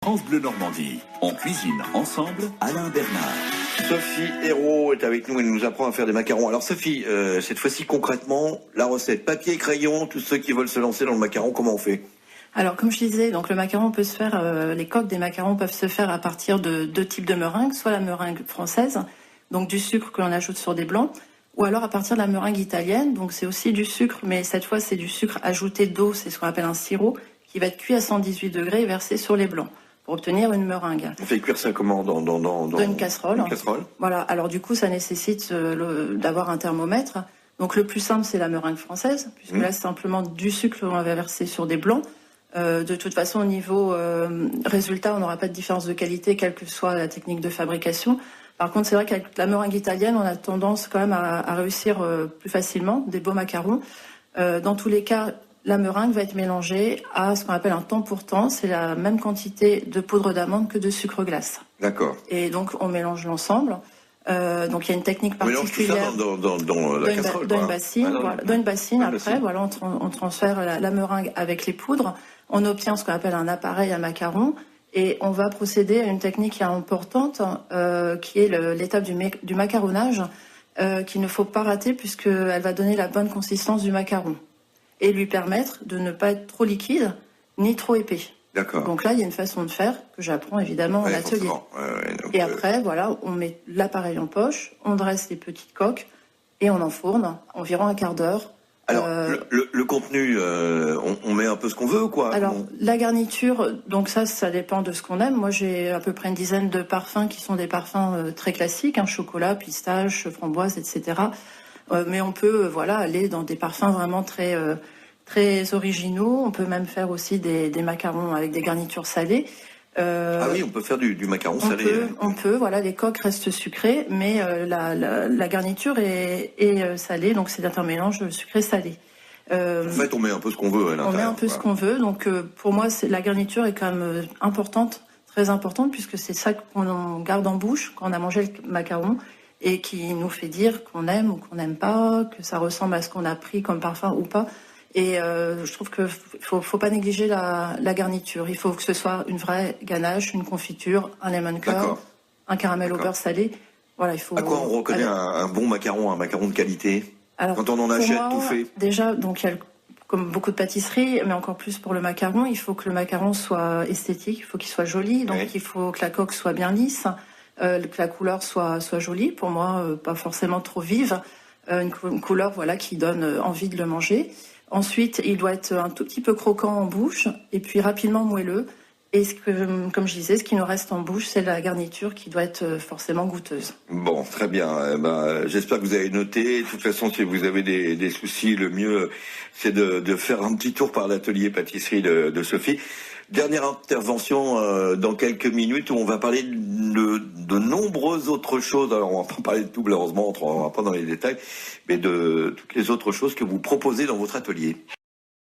France Bleu Normandie. On cuisine ensemble, Alain Bernard. Sophie Hérault est avec nous, elle nous apprend à faire des macarons. Alors Sophie, cette fois-ci concrètement, la recette papier, crayon, tous ceux qui veulent se lancer dans le macaron, comment on fait? Alors comme je disais, donc le macaron peut se faire, les coques des macarons peuvent se faire à partir de deux types de meringues, soit la meringue française, donc du sucre que l'on ajoute sur des blancs, ou alors à partir de la meringue italienne, donc c'est aussi du sucre, mais cette fois c'est du sucre ajouté d'eau, c'est ce qu'on appelle un sirop, qui va être cuit à 118 degrés et versé sur les blancs, pour obtenir une meringue. On fait cuire ça comment dans une casserole. Une casserole. Voilà, alors du coup ça nécessite d'avoir un thermomètre. Donc le plus simple c'est la meringue française, puisque là c'est simplement du sucre qu'on va verser sur des blancs. De toute façon au niveau résultat on n'aura pas de différence de qualité quelle que soit la technique de fabrication. Par contre c'est vrai qu'avec la meringue italienne on a tendance quand même à réussir plus facilement des beaux macarons. Dans tous les cas, la meringue va être mélangée à ce qu'on appelle un temps pour temps. C'est la même quantité de poudre d'amande que de sucre glace. D'accord. Et donc on mélange l'ensemble. Donc il y a une technique particulière. On mélange tout ça dans la casserole. Dans une bassine. Dans une bassine. Après, voilà, on transfère la meringue avec les poudres. On obtient ce qu'on appelle un appareil à macarons. Et on va procéder à une technique importante qui est l'étape du macaronnage qu'il ne faut pas rater puisqu'elle va donner la bonne consistance du macaron et lui permettre de ne pas être trop liquide ni trop épais. D'accord. Donc là, il y a une façon de faire que j'apprends évidemment en atelier. Et après, voilà, on met l'appareil en poche, on dresse les petites coques et on enfourne environ un quart d'heure. Alors, le contenu, on met un peu ce qu'on veut ou quoi? Alors, la garniture, donc ça dépend de ce qu'on aime. Moi, j'ai à peu près une dizaine de parfums qui sont des parfums très classiques, chocolat, pistache, framboise, etc. Mais on peut, aller dans des parfums vraiment très originaux. On peut même faire aussi des macarons avec des garnitures salées. Ah oui, on peut faire du macaron salé. On peut, les coques restent sucrées, mais la garniture est salée, donc c'est un mélange sucré-salé. En fait, on met un peu ce qu'on veut à l'intérieur. On met un peu ce qu'on veut, donc pour moi, la garniture est quand même importante, très importante, puisque c'est ça qu'on garde en bouche quand on a mangé le macaron, et qui nous fait dire qu'on aime ou qu'on n'aime pas, que ça ressemble à ce qu'on a pris comme parfum ou pas. Et je trouve que faut pas négliger la garniture. Il faut que ce soit une vraie ganache, une confiture, un lemon curd, un caramel au beurre salé. Voilà, il faut. À quoi on reconnaît un bon macaron, un macaron de qualité? Alors, quand on en achète tout fait. Déjà, donc il y a comme beaucoup de pâtisseries, mais encore plus pour le macaron, il faut que le macaron soit esthétique, il faut qu'il soit joli. Donc il faut que la coque soit bien lisse, que la couleur soit jolie. Pour moi, pas forcément trop vive, une couleur qui donne envie de le manger. Ensuite, il doit être un tout petit peu croquant en bouche et puis rapidement moelleux. Et comme je disais, ce qui nous reste en bouche, c'est la garniture qui doit être forcément goûteuse. Bon, très bien. J'espère que vous avez noté. De toute façon, si vous avez des soucis, le mieux, c'est de faire un petit tour par l'atelier pâtisserie de Sophie. Dernière intervention dans quelques minutes où on va parler de nombreuses autres choses. Alors, on va pas parler de tout, malheureusement, on ne rentrera pas dans les détails, mais de toutes les autres choses que vous proposez dans votre atelier.